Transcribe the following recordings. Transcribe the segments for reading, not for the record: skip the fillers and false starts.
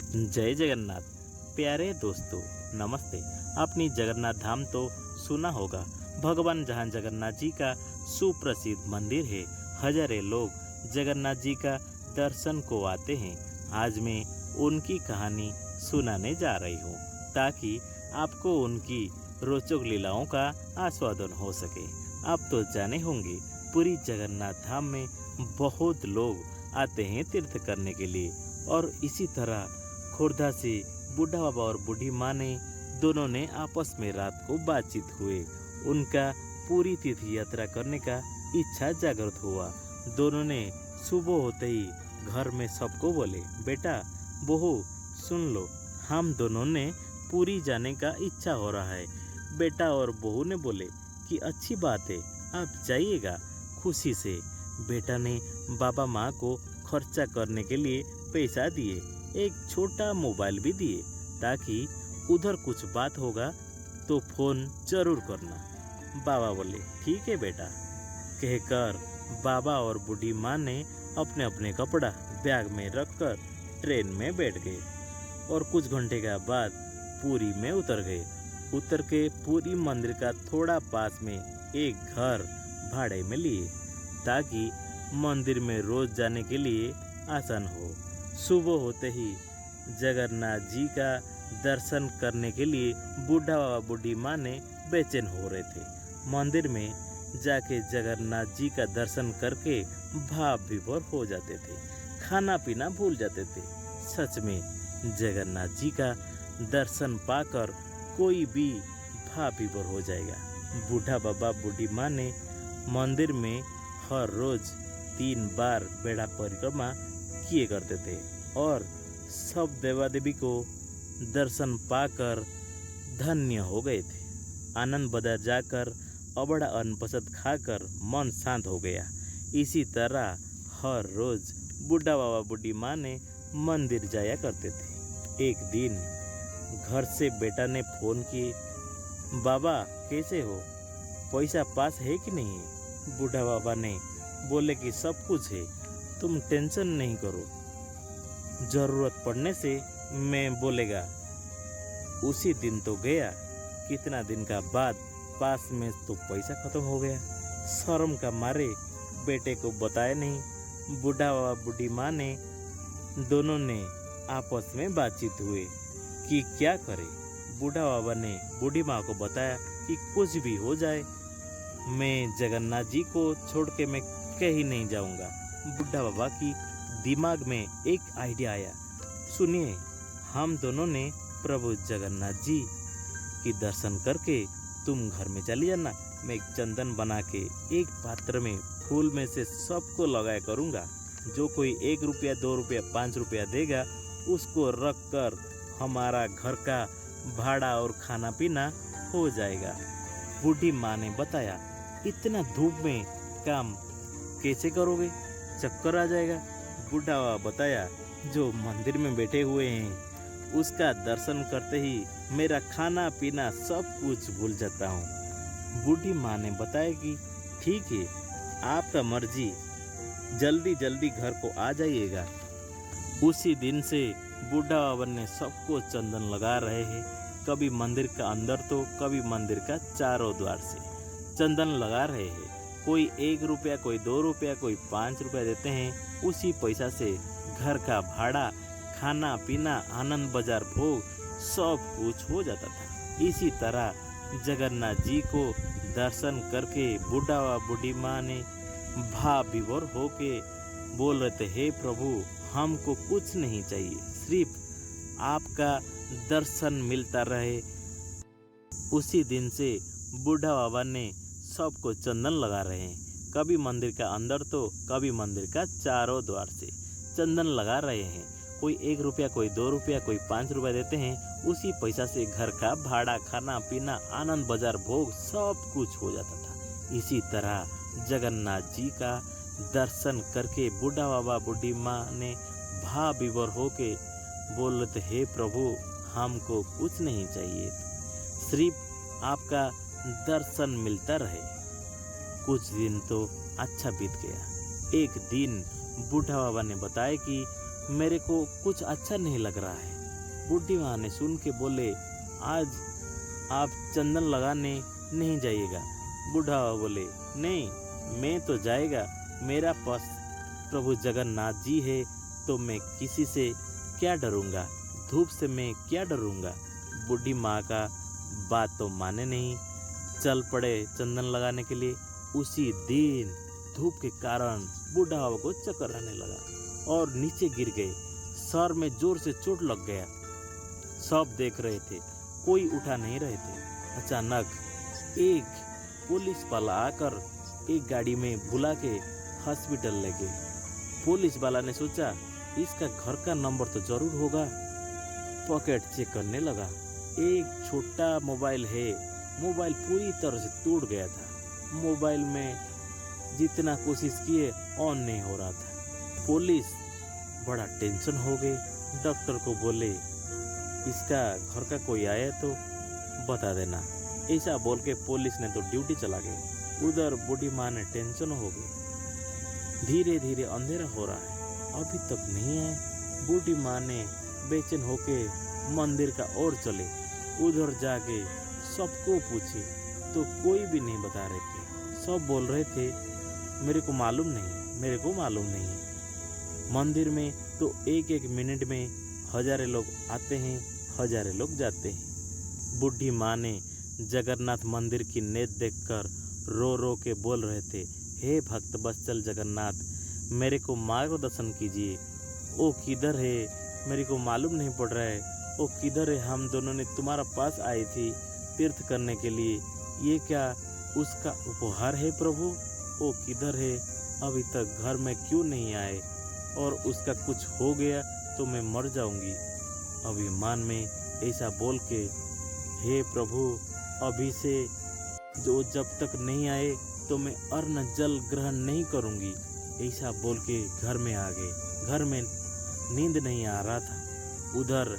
जय जगन्नाथ। प्यारे दोस्तों, नमस्ते। अपनी जगन्नाथ धाम तो सुना होगा। भगवान जहाँ जगन्नाथ जी का सुप्रसिद्ध मंदिर है। हजारों लोग जगन्नाथ जी का दर्शन को आते हैं। आज मैं उनकी कहानी सुनाने जा रही हूँ ताकि आपको उनकी रोचक लीलाओं का आस्वादन हो सके। आप तो जाने होंगे, पूरी जगन्नाथ धाम में बहुत लोग आते हैं तीर्थ करने के लिए। और इसी तरह खोर्धा से बूढ़ा बाबा और बूढ़ी माँ ने दोनों ने आपस में रात को बातचीत हुए। उनका पूरी तीर्थ यात्रा करने का इच्छा जागृत हुआ। दोनों ने सुबह होते ही घर में सबको बोले, बेटा बहू सुन लो, हम दोनों ने पूरी जाने का इच्छा हो रहा है। बेटा और बहू ने बोले कि अच्छी बात है, आप जाइएगा खुशी से। बेटा ने बाबा माँ को खर्चा करने के लिए पैसा दिए, एक छोटा मोबाइल भी दिए ताकि उधर कुछ बात होगा तो फोन जरूर करना। बाबा बोले ठीक है बेटा, कहकर बाबा और बूढ़ी माँ ने अपने अपने कपड़ा बैग में रखकर ट्रेन में बैठ गए और कुछ घंटे के बाद पुरी में उतर गए। उतर के पुरी मंदिर का थोड़ा पास में एक घर भाड़े में लिए ताकि मंदिर में रोज जाने के लिए आसान हो। सुबह होते ही जगन्नाथ जी का दर्शन करने के लिए बूढ़ा बाबा बूढ़ी माँ ने बेचैन हो रहे थे। मंदिर में जाके जगन्नाथ जी का दर्शन करके भाव विभोर हो जाते थे, खाना पीना भूल जाते थे। सच में जगन्नाथ जी का दर्शन पाकर कोई भी भाव विभोर हो जाएगा। बूढ़ा बाबा बूढ़ी माँ ने मंदिर में हर रोज 3 बार बेड़ा परिक्रमा किए करते थे और सब देवा देवी को दर्शन पाकर धन्य हो गए थे। आनंद बाजार जाकर अबड़ा अनपसंद खाकर मन शांत हो गया। इसी तरह हर रोज बूढ़ा बाबा बूढ़ी माँ ने मंदिर जाया करते थे। एक दिन घर से बेटा ने फोन किए, बाबा कैसे हो, पैसा पास है कि नहीं है? बूढ़ा बाबा ने बोले कि सब कुछ है, तुम टेंशन नहीं करो, जरूरत पड़ने से मैं बोलेगा। उसी दिन तो गया, कितना दिन का बाद पास में तो पैसा खत्म हो गया। शर्म का मारे बेटे को बताया नहीं। बूढ़ा बाबा बूढ़ी माँ ने दोनों ने आपस में बातचीत हुए कि क्या करे। बूढ़ा बाबा ने बूढ़ी माँ को बताया कि कुछ भी हो जाए मैं जगन्नाथ जी को छोड़ के मैं कहीं नहीं जाऊंगा। बूढ़ा बाबा की दिमाग में एक आइडिया आया, सुनिए, हम दोनों ने प्रभु जगन्नाथ जी की दर्शन करके तुम घर में चली जाना। मैं एक चंदन बना के एक पात्र में फूल में से सबको लगाया करूँगा। जो कोई 1 रुपया 2 रुपया 5 रुपया देगा उसको रख कर हमारा घर का भाड़ा और खाना पीना हो जाएगा। बूढ़ी माँ ने बताया, इतना धूप में काम कैसे करोगे, चक्कर आ जाएगा। बूढ़ा बाबा बताया, जो मंदिर में बैठे हुए हैं उसका दर्शन करते ही मेरा खाना पीना सब कुछ भूल जाता हूँ। बूढ़ी माँ ने बताया कि ठीक है, आपका मर्जी, जल्दी जल्दी घर को आ जाइएगा। उसी दिन से बूढ़ा बाबा ने सबको चंदन लगा रहे हैं, कभी मंदिर का अंदर तो कभी मंदिर का चारों द्वार से चंदन लगा रहे हैं। कोई 1 रुपया, कोई 2 रुपया, कोई 5 रुपया देते हैं। उसी पैसा से घर का भाड़ा, खाना पीना, आनंद बाजार भोग सब कुछ हो जाता था। इसी तरह जगन्नाथ जी को दर्शन करके बूढ़ा व बूढ़ी माँ ने भाव विभोर होके बोल रहे थे, हे प्रभु, हमको कुछ नहीं चाहिए, सिर्फ आपका दर्शन मिलता रहे। उसी दिन से बूढ़ा बाबा ने सबको चंदन लगा रहे हैं, कभी मंदिर का अंदर तो कभी मंदिर का चारों द्वार से चंदन लगा रहे हैं। कोई 1 रुपया, कोई 2 रुपया, कोई 5 रुपया देते हैं। उसी पैसा से घर का भाड़ा, खाना पीना, आनंद बाजार भोग सब कुछ हो जाता था। इसी तरह जगन्नाथ जी का दर्शन करके बूढ़ा बाबा बूढ़ी माँ ने भाव विभोर होके बोल रहे थे, हे प्रभु, हमको कुछ नहीं चाहिए, सिर्फ आपका दर्शन मिलता रहे। कुछ दिन तो अच्छा बीत गया। एक दिन बूढ़ा बाबा ने बताया कि मेरे को कुछ अच्छा नहीं लग रहा है, बूढ़ी माँ ने सुन के बोले, आज आप चंदन लगाने नहीं जाइएगा। बूढ़ा बाबा बोले, नहीं मैं तो जाएगा, मेरा पास प्रभु जगन्नाथ जी है, तो मैं किसी से क्या डरूंगा, धूप से मैं क्या डरूंगा। बूढ़ी माँ का बात तो माने नहीं, चल पड़े चंदन लगाने के लिए। उसी दिन धूप के कारण बूढ़ा बाबा को चक्कर आने लगा और नीचे गिर गए। सर में जोर से चोट लग गया। सब देख रहे थे, कोई उठा नहीं रहे थे। अचानक एक पुलिस वाला आकर एक गाड़ी में बुला के हॉस्पिटल ले गए। पुलिस वाला ने सोचा इसका घर का नंबर तो जरूर होगा। पॉकेट चेक करने लगा, एक छोटा मोबाइल है। मोबाइल पूरी तरह से टूट गया था। मोबाइल में जितना कोशिश किए ऑन नहीं हो रहा था। पुलिस बड़ा टेंशन हो गए। डॉक्टर को बोले, इसका घर का कोई आया तो बता देना। ऐसा बोल के पुलिस ने तो ड्यूटी चला गई। उधर बूढ़ी माँ ने टेंशन हो गई। धीरे धीरे अंधेरा हो रहा है, अभी तक नहीं आए। बूढ़ी माँ ने बेचैन होके मंदिर का ओर चले। उधर जाके सबको पूछे तो कोई भी नहीं बता रहे थे। सब बोल रहे थे मेरे को मालूम नहीं, मेरे को मालूम नहीं। मंदिर में तो एक एक मिनट में हजारों लोग आते हैं, हजारों लोग जाते हैं। बूढ़ी माँ ने जगन्नाथ मंदिर की नेत देखकर रो रो के बोल रहे थे, हे भक्त वत्सल जगन्नाथ, मेरे को मार्गदर्शन कीजिए। वो किधर है, मेरे को मालूम नहीं पड़ रहा है। वो किधर है, हम दोनों ने तुम्हारा पास आई थी तीर्थ करने के लिए। ये क्या उसका उपहार है प्रभु? वो किधर है, अभी तक घर में क्यों नहीं आए? और उसका कुछ हो गया तो मैं मर जाऊंगी। अभिमान में ऐसा बोल के, हे प्रभु, अभी से जो जब तक नहीं आए तो मैं अन्न जल ग्रहण नहीं करूंगी। ऐसा बोल के घर में आ गए। घर में नींद नहीं आ रहा था। उधर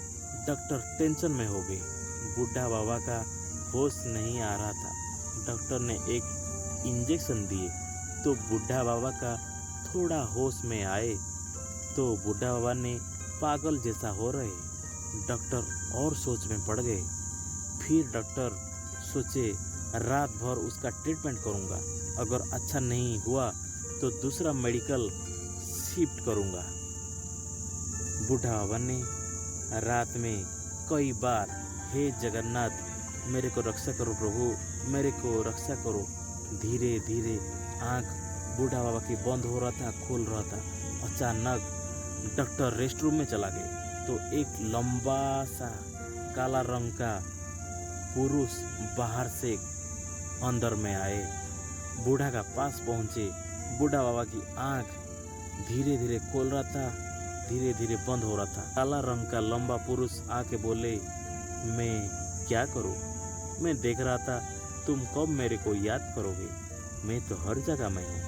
डॉक्टर टेंशन में हो गए। बूढ़ा बाबा का होश नहीं आ रहा था। डॉक्टर ने एक इंजेक्शन दिए तो बूढ़ा बाबा का थोड़ा होश में आए तो बूढ़ा बाबा ने पागल जैसा हो रहे। डॉक्टर और सोच में पड़ गए। फिर डॉक्टर सोचे रात भर उसका ट्रीटमेंट करूंगा, अगर अच्छा नहीं हुआ तो दूसरा मेडिकल शिफ्ट करूंगा। बूढ़ा बाबा ने रात में कई बार, हे जगन्नाथ मेरे को रक्षा करो प्रभु, मेरे को रक्षा करो। धीरे धीरे आँख बूढ़ा बाबा की बंद हो रहा था, खोल रहा था। अचानक डॉक्टर रेस्ट रूम में चला गए तो एक लंबा सा काला रंग का पुरुष बाहर से अंदर में आए। बूढ़ा का पास पहुंचे। बूढ़ा बाबा की आँख धीरे धीरे खोल रहा था, धीरे धीरे बंद हो रहा था। काला रंग का लंबा पुरुष आके बोले, मैं क्या करूं? मैं देख रहा था तुम कब मेरे को याद करोगे। मैं तो हर जगह में हूँ,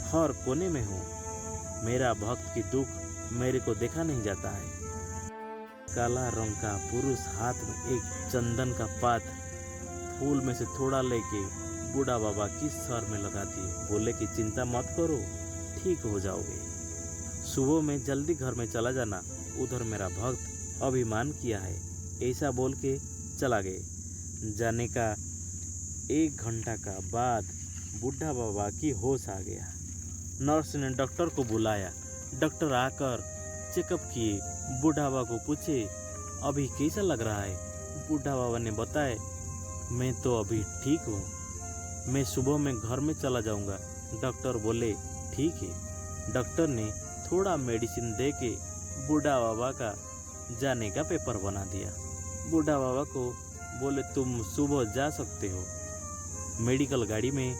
हर कोने में हूँ। मेरा भक्त की दुख मेरे को देखा नहीं जाता है। काला रंग का पुरुष हाथ में एक चंदन का पात फूल में से थोड़ा लेके बूढ़ा बाबा की सर में लगा दिए। बोले कि चिंता मत करो, ठीक हो जाओगे। सुबह में जल्दी घर में चला जाना, उधर मेरा भक्त अभिमान किया है। ऐसा बोल के चला गए। जाने का 1 घंटा का बाद बूढ़ा बाबा की होश आ गया। नर्स ने डॉक्टर को बुलाया। डॉक्टर आकर चेकअप किए। बूढ़ा बाबा को पूछे, अभी कैसा लग रहा है? बूढ़ा बाबा ने बताया, मैं तो अभी ठीक हूँ, मैं सुबह में घर में चला जाऊँगा। डॉक्टर बोले, ठीक है। डॉक्टर ने थोड़ा मेडिसिन दे के बूढ़ा बाबा का जाने का पेपर बना दिया। बूढ़ा बाबा को बोले, तुम सुबह जा सकते हो। मेडिकल गाड़ी में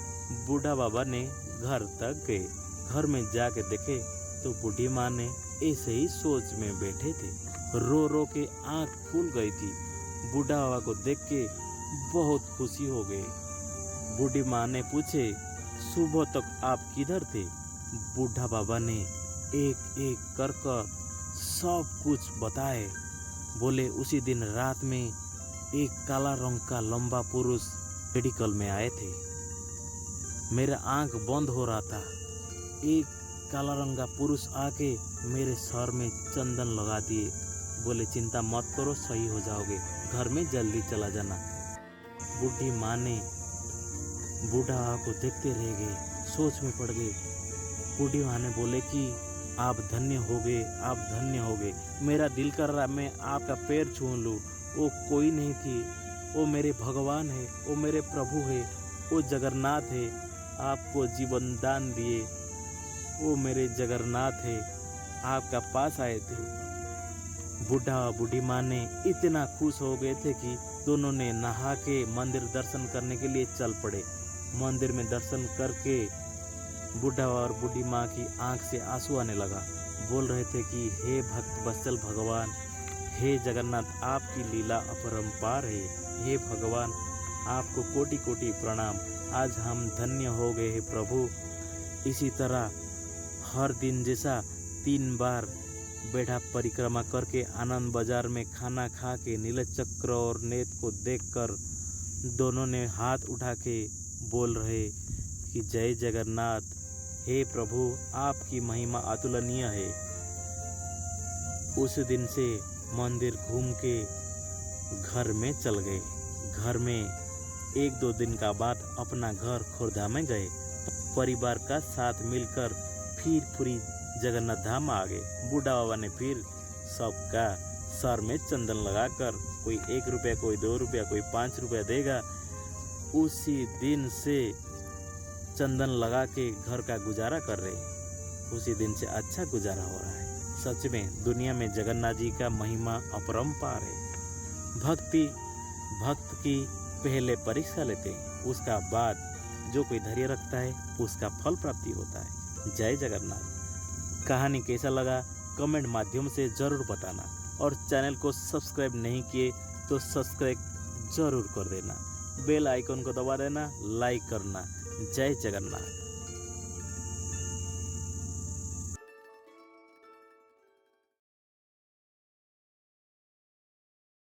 बूढ़ा बाबा ने घर तक गए। घर में जाके देखे तो बूढ़ी माँ ने ऐसे ही सोच में बैठे थे। रो रो के आँख फूल गई थी। बूढ़ा बाबा को देख के बहुत खुशी हो गए। बूढ़ी माँ ने पूछे, सुबह तक आप किधर थे? बूढ़ा बाबा ने एक एक कर सब कुछ बताए। बोले, उसी दिन रात में एक काला रंग का लंबा पुरुष मेडिकल में आए थे। मेरा आँख बंद हो रहा था। एक काला रंग का पुरुष आके मेरे सर में चंदन लगा दिए बोले चिंता मत करो, सही हो जाओगे, घर में जल्दी चला जाना। बूढ़ी माँ ने बूढ़ा को देखते रह गए, सोच में पड़ गए। बूढ़ी माँ ने बोले कि आप धन्य हो गए, आप धन्य हो गए, मेरा दिल कर रहा मैं आपका पैर छू लूँ। वो कोई नहीं थी, वो मेरे भगवान है, वो मेरे प्रभु है, वो जगन्नाथ है, आपको जीवन दान दिए, वो मेरे जगन्नाथ है, आपका पास आए थे। बूढ़ा और बूढ़ी माँ ने इतना खुश हो गए थे कि दोनों ने नहा के मंदिर दर्शन करने के लिए चल पड़े। मंदिर में दर्शन करके बूढ़ा और बूढ़ी माँ की आंख से आंसू आने लगा। बोल रहे थे कि हे भक्त वत्सल भगवान, हे जगन्नाथ, आपकी लीला अपरंपार है। हे भगवान, आपको कोटि कोटि प्रणाम, आज हम धन्य हो गए हैं प्रभु। इसी तरह हर दिन जैसा 3 बार बेढ़ा परिक्रमा करके आनंद बाजार में खाना खा के नीलचक्र और नेत को देखकर दोनों ने हाथ उठा के बोल रहे कि जय जगन्नाथ, हे प्रभु, आपकी महिमा अतुलनीय है। उस दिन से मंदिर घूम के घर में चल गए। घर में 1-2 दिन का बाद अपना घर खोर्धा में गए। परिवार का साथ मिलकर फिर पूरी जगन्नाथ धाम आ गए। बूढ़ा बाबा ने फिर सबका सर में चंदन लगाकर, कोई 1 रुपया, कोई 2 रुपया, कोई 5 रुपया देगा। उसी दिन से चंदन लगा के घर का गुजारा कर रहे हैं। उसी दिन से अच्छा गुजारा हो रहा है। सच में दुनिया में जगन्नाथ जी का महिमा अपरंपार है। भक्त की पहले परीक्षा लेते हैं, उसका बाद जो कोई धैर्य रखता है उसका फल प्राप्ति होता है। जय जगन्नाथ। कहानी कैसा लगा कमेंट माध्यम से ज़रूर बताना, और चैनल को सब्सक्राइब नहीं किए तो सब्सक्राइब ज़रूर कर देना, बेल आइकन को दबा देना, लाइक करना। जय जगन्नाथ।